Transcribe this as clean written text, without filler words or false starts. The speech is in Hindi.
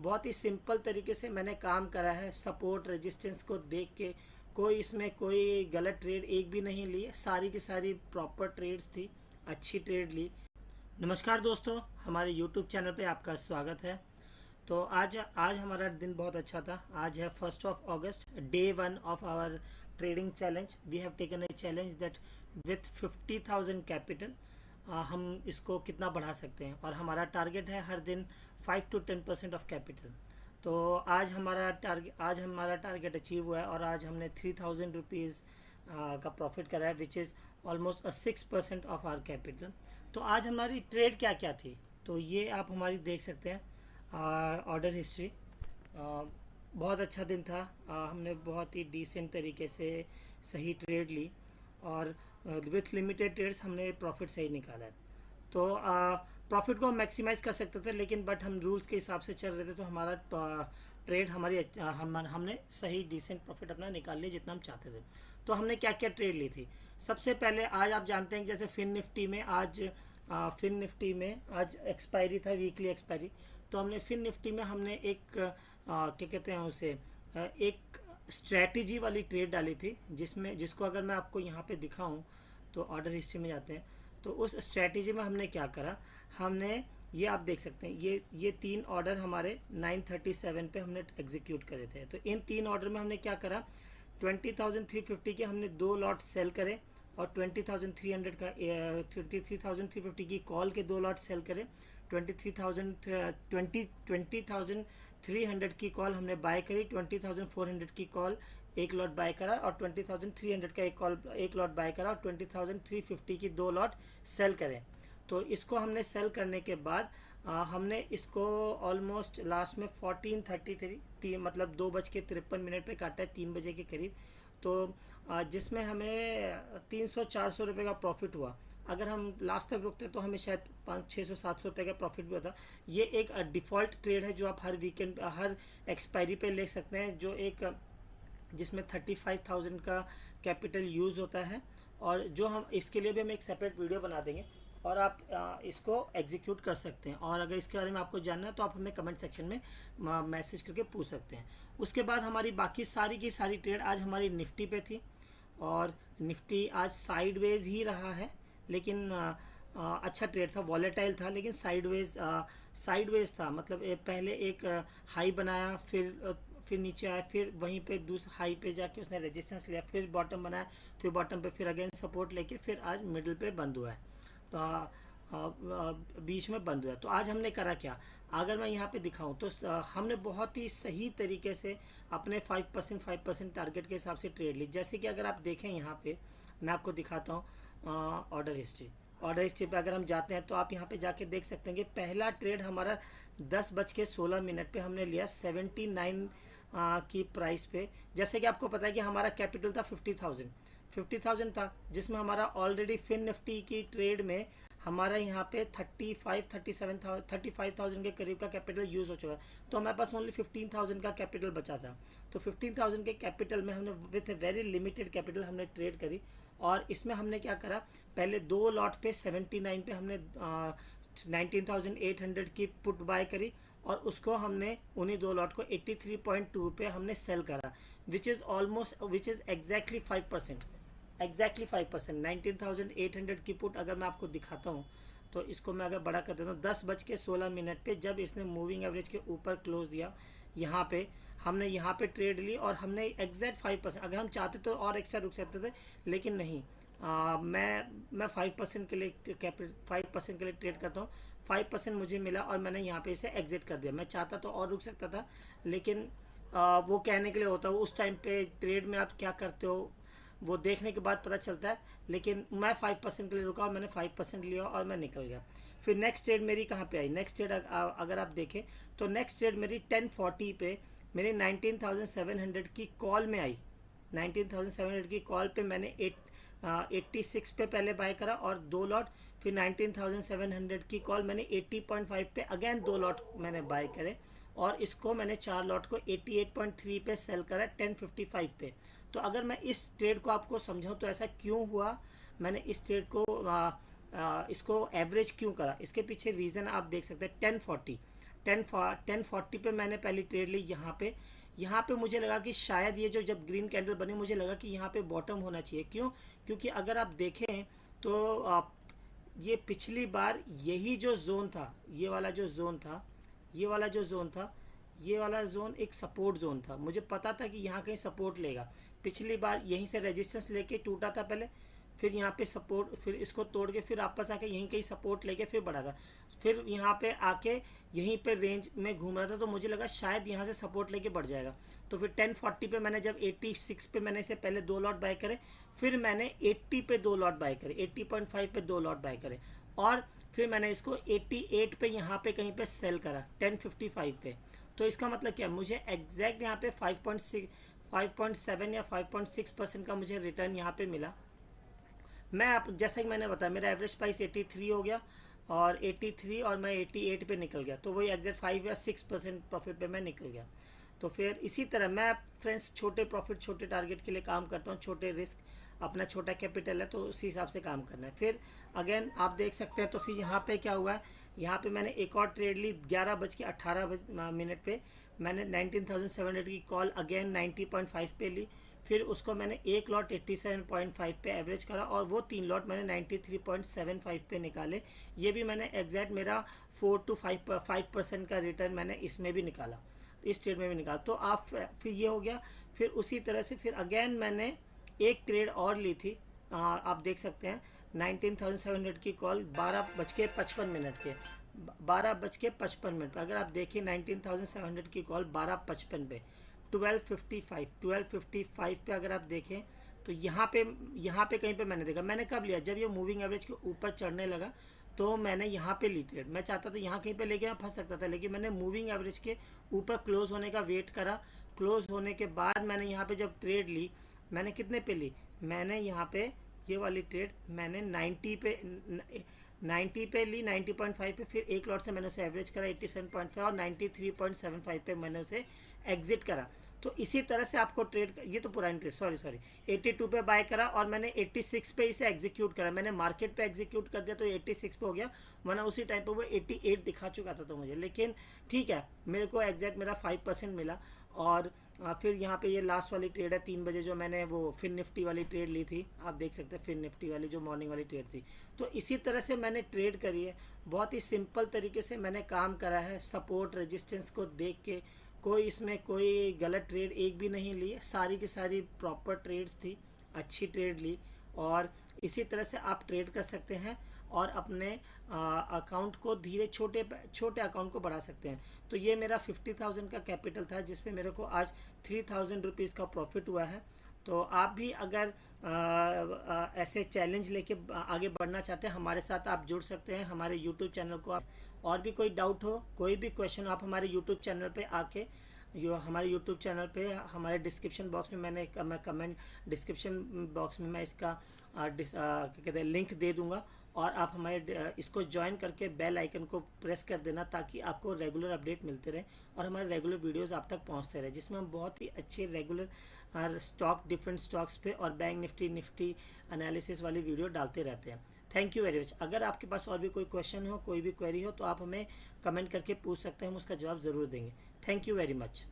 बहुत ही सिंपल तरीके से मैंने काम करा है। सपोर्ट रेजिस्टेंस को देख के कोई इसमें कोई गलत ट्रेड एक भी नहीं ली, सारी की सारी प्रॉपर ट्रेड्स थी, अच्छी ट्रेड ली। नमस्कार दोस्तों, हमारे यूट्यूब चैनल पे आपका स्वागत है। तो आज आज हमारा दिन बहुत अच्छा था। आज है 1 अगस्त, day 1 of our trading challenge. We have taken a challenge that with 50,000 capital हम इसको कितना बढ़ा सकते हैं, और हमारा टारगेट है हर दिन 5 to 10% ऑफ कैपिटल। तो आज हमारा टारगेट अचीव हुआ है और आज हमने 3,000 रुपीज़ का प्रॉफिट करा है, which is almost 6% of our capital. तो आज हमारी ट्रेड क्या क्या थी, तो ये आप हमारी देख सकते हैं ऑर्डर हिस्ट्री। बहुत अच्छा दिन था। हमने बहुत ही डिसेंट तरीके से सही ट्रेड ली और विथ लिमिटेड ट्रेड्स हमने प्रॉफिट सही निकाला है। तो प्रॉफिट को हम मैक्सिमाइज़ कर सकते थे, लेकिन बट हम रूल्स के हिसाब से चल रहे थे, तो हमारा ट्रेड हमने सही डिसेंट प्रॉफिट अपना निकाल लिया जितना हम चाहते थे। तो हमने क्या क्या ट्रेड ली थी। सबसे पहले आज आप जानते हैं जैसे फिन निफ्टी में आज एक्सपायरी था, वीकली एक्सपायरी। तो हमने फिन निफ्टी में हमने एक क्या कहते हैं उसे, एक स्ट्रैटेजी वाली ट्रेड डाली थी, जिसको अगर मैं आपको यहाँ पे दिखाऊं तो ऑर्डर हिस्ट्री में जाते हैं। तो उस स्ट्रैटेजी में हमने क्या करा, हमने ये आप देख सकते हैं, ये 3 ऑर्डर हमारे 937 पे हमने एग्जीक्यूट करे थे। तो इन 3 ऑर्डर में हमने क्या करा, 20,350 के हमने 2 लॉट सेल करे और 23,350 की कॉल के 2 लॉट सेल करे। 20,300 की कॉल हमने बाय करी, 20,400 की कॉल एक लॉट बाय करा और 20,300 का एक लॉट बाय करा और 20,350 की 2 लॉट सेल करें। तो इसको हमने सेल करने के बाद हमने इसको ऑलमोस्ट लास्ट में 14:33 मतलब 2:53 पे काटा है, 3 बजे के करीब। तो जिसमें हमें 300-400 रुपये का प्रॉफिट हुआ। अगर हम लास्ट तक रुकते तो हमें शायद 500-600-700 रुपये का प्रॉफिट भी होता। ये एक डिफ़ॉल्ट ट्रेड है जो आप हर वीकेंड हर एक्सपायरी पे ले सकते हैं, जो एक जिसमें 35,000 का कैपिटल यूज़ होता है। और जो हम इसके लिए भी हम एक सेपरेट वीडियो बना देंगे और आप इसको एग्जीक्यूट कर सकते हैं। और अगर इसके बारे में आपको जानना है तो आप हमें कमेंट सेक्शन में मैसेज करके पूछ सकते हैं। उसके बाद हमारी बाकी सारी की सारी ट्रेड आज हमारी निफ्टी पे थी, और निफ्टी आज साइडवेज ही रहा है, लेकिन अच्छा ट्रेड था, वॉलेटाइल था, लेकिन साइडवेज था। मतलब पहले एक हाई बनाया, फिर नीचे आया, फिर वहीं पे दूसरे हाई पे जाके उसने रेजिस्टेंस लिया, फिर बॉटम बनाया, फिर बॉटम पे फिर अगेन सपोर्ट लेके फिर आज मिडिल पे बंद हुआ है। तो बीच में बंद हुआ। तो आज हमने करा क्या, अगर मैं यहाँ पे दिखाऊं तो हमने बहुत ही सही तरीके से अपने 5% टारगेट के हिसाब से ट्रेड ली। जैसे कि अगर आप देखें यहाँ पे मैं आपको दिखाता हूँ ऑर्डर हिस्ट्री पे अगर हम जाते हैं तो आप यहाँ पे जाके देख सकते हैं कि पहला ट्रेड हमारा 10:16 पे हमने लिया 79 की प्राइस पे। जैसे कि आपको पता है कि हमारा कैपिटल था 50,000 था, जिसमें हमारा ऑलरेडी फिन निफ्टी की ट्रेड में हमारा यहाँ पे 35,000 के करीब का कैपिटल यूज़ हो चुका है। तो हमारे पास ओनली 15,000 का कैपिटल बचा था। तो 15,000 के कैपिटल में हमने with a very limited capital हमने ट्रेड करी। और इसमें हमने क्या करा, पहले 2 लॉट पे 79 पे हमने 19,800 की पुट बाय करी और उसको हमने उन्हीं 2 लॉट को 83.2 पे हमने सेल करा, विच इज़ एग्जैक्टली 5%। 19,800 की पुट अगर मैं आपको दिखाता हूँ तो इसको मैं अगर बड़ा कर देता हूँ, 10:16 पे जब इसने मूविंग एवरेज के ऊपर क्लोज दिया, यहाँ पे हमने यहाँ पे ट्रेड ली और हमने एग्जैक्ट 5%। अगर हम चाहते तो और एक्स्ट्रा रुक सकते थे, लेकिन नहीं, मैं 5% के लिए 5% के लिए ट्रेड करता हूँ। 5% मुझे मिला और मैंने यहाँ पे इसे एग्जिट कर दिया। मैं चाहता तो और रुक सकता था, लेकिन वो कहने के लिए होता है, उस टाइम पे ट्रेड में आप क्या करते हो वो देखने के बाद पता चलता है। लेकिन मैं 5% के लिए रुका और मैंने 5% लिया और मैं निकल गया। फिर नेक्स्ट ट्रेड मेरी कहाँ पे आई, नेक्स्ट ट्रेड अगर आप देखें तो नेक्स्ट ट्रेड मेरी 10:40 पे मेरी 19,700 की कॉल में आई। 19,700 की कॉल पे मैंने 86 पे पहले बाय करा और 2 लॉट, फिर 19,700 की कॉल मैंने 80.5 पे अगेन 2 लॉट मैंने बाय करे और इसको मैंने 4 लॉट को 88.3 पे सेल करा 10:55 पे। तो अगर मैं इस ट्रेड को आपको समझाऊं तो ऐसा क्यों हुआ, मैंने इस ट्रेड को इसको एवरेज क्यों करा, इसके पीछे रीज़न आप देख सकते हैं। 1040 पे मैंने पहली ट्रेड ली। यहाँ पे मुझे लगा कि शायद ये जो जब ग्रीन कैंडल बनी मुझे लगा कि यहाँ पे बॉटम होना चाहिए। क्यों? क्योंकि अगर आप देखें तो ये पिछली बार यही जो जोन था, ये वाला जो जोन था, ये वाला जोन एक सपोर्ट जोन था। मुझे पता था कि यहाँ कहीं सपोर्ट लेगा। पिछली बार यहीं से रेजिस्टेंस लेके टूटा था पहले, फिर यहाँ पे सपोर्ट, फिर इसको तोड़ के फिर वापस आके यहीं कहीं सपोर्ट लेके फिर बढ़ा था, फिर यहाँ पे आके यहीं पे रेंज में घूम रहा था। तो मुझे लगा शायद यहाँ से सपोर्ट लेके बढ़ जाएगा। तो फिर 1040 पे मैंने जब 86 पे मैंने इसे पहले 2 लॉट बाय करे, फिर मैंने 80 पे 2 लॉट बाय करे, 80.5 पे 2 लॉट बाय करे, और फिर मैंने इसको 88 पे यहाँ पे कहीं पे सेल करा 1055 पे। तो इसका मतलब क्या, मुझे एग्जैक्ट यहाँ पे 5.7 या 5.6% का मुझे रिटर्न यहाँ पे मिला। मैं आप जैसा कि मैंने बताया मेरा एवरेज प्राइस 83 हो गया, और 83 और मैं 88 पे निकल गया। तो वही एग्जैक्ट 5 या 6% प्रॉफिट पे मैं निकल गया। तो फिर इसी तरह मैं फ्रेंड्स छोटे प्रॉफिट छोटे टारगेट के लिए काम करता हूँ, छोटे रिस्क, अपना छोटा कैपिटल है तो उसी हिसाब से काम करना है। फिर अगेन आप देख सकते हैं, तो फिर यहाँ पे क्या हुआ है, यहाँ पे मैंने एक और ट्रेड ली 11:18 पे। मैंने 19,700 की कॉल अगेन 90.5 पे ली, फिर उसको मैंने एक लॉट 87.5 पे एवरेज करा, और वो 3 लॉट मैंने 93.75 पे निकाले। ये भी मैंने एग्जैक्ट मेरा 4 to 5% का रिटर्न मैंने इसमें भी निकाला, इस ट्रेड में भी निकाला। तो आप फिर ये हो गया। फिर उसी तरह से फिर अगेन मैंने एक ट्रेड और ली थी, आप देख सकते हैं 19,700 की कॉल 12:55 के 12:55 पे। अगर आप देखिए 19,700 की कॉल 12:55 पे 12:55 पे अगर आप देखें तो यहाँ पे कहीं पे मैंने देखा, मैंने कब लिया, जब ये मूविंग एवरेज के ऊपर चढ़ने लगा तो मैंने यहाँ पे ली ट्रेड। मैं चाहता था यहाँ कहीं पे लेके मैं फंस सकता था, लेकिन मैंने मूविंग एवरेज के ऊपर क्लोज होने का वेट करा। क्लोज होने के बाद मैंने यहाँ पे जब ट्रेड ली, मैंने कितने पे ली, मैंने यहाँ पे ये वाली ट्रेड मैंने 90 पे ली, 90.5 पे। फिर एक लॉट से मैंने उसे एवरेज करा 87.5 और 93.75 पे मैंने उसे एग्जिट करा। तो इसी तरह से आपको ट्रेड, ये तो पुरानी ट्रेड, सॉरी 82 पे बाय करा और मैंने 86 पे इसे एग्जीक्यूट करा। मैंने मार्केट पे एग्जीक्यूट कर दिया तो 86 पे हो गया, वरना उसी टाइम पे वो 88 दिखा चुका था तो मुझे, लेकिन ठीक है मेरे को एग्जैक्ट मेरा 5% मिला। और फिर यहाँ पे ये लास्ट वाली ट्रेड है 3 बजे जो मैंने वो फिन निफ्टी वाली ट्रेड ली थी, आप देख सकते हैं फिन निफ्टी वाली जो मॉर्निंग वाली ट्रेड थी। तो इसी तरह से मैंने ट्रेड करी है, बहुत ही सिंपल तरीके से मैंने काम करा है, सपोर्ट रेजिस्टेंस को देख के। कोई इसमें कोई गलत ट्रेड एक भी नहीं ली, सारी की सारी प्रॉपर ट्रेड्स थी, अच्छी ट्रेड ली। और इसी तरह से आप ट्रेड कर सकते हैं और अपने अकाउंट को धीरे छोटे अकाउंट को बढ़ा सकते हैं। तो ये मेरा 50,000 का कैपिटल था जिसपे मेरे को आज 3,000 रुपीज़ का प्रॉफिट हुआ है। तो आप भी अगर ऐसे चैलेंज लेके आगे बढ़ना चाहते हैं, हमारे साथ आप जुड़ सकते हैं हमारे यूट्यूब चैनल को। आप और भी कोई डाउट हो, कोई भी क्वेश्चन, आप हमारे यूट्यूब चैनल पे आके, जो हमारे यूट्यूब चैनल पे हमारे डिस्क्रिप्शन बॉक्स में मैं कमेंट डिस्क्रिप्शन बॉक्स में मैं इसका क्या कहते हैं लिंक दे दूंगा, और आप हमारे इसको ज्वाइन करके बेल आइकन को प्रेस कर देना ताकि आपको रेगुलर अपडेट मिलते रहे और हमारे रेगुलर वीडियोस आप तक पहुंचते रहे, जिसमें हम बहुत ही अच्छे रेगुलर स्टॉक, डिफरेंट स्टॉक्स पे और बैंक निफ्टी एनालिसिस वाली वीडियो डालते रहते हैं। Thank you very much. अगर आपके पास और भी कोई क्वेश्चन हो, कोई भी क्वेरी हो तो आप हमें कमेंट करके पूछ सकते हैं, हम उसका जवाब ज़रूर देंगे। Thank you very much.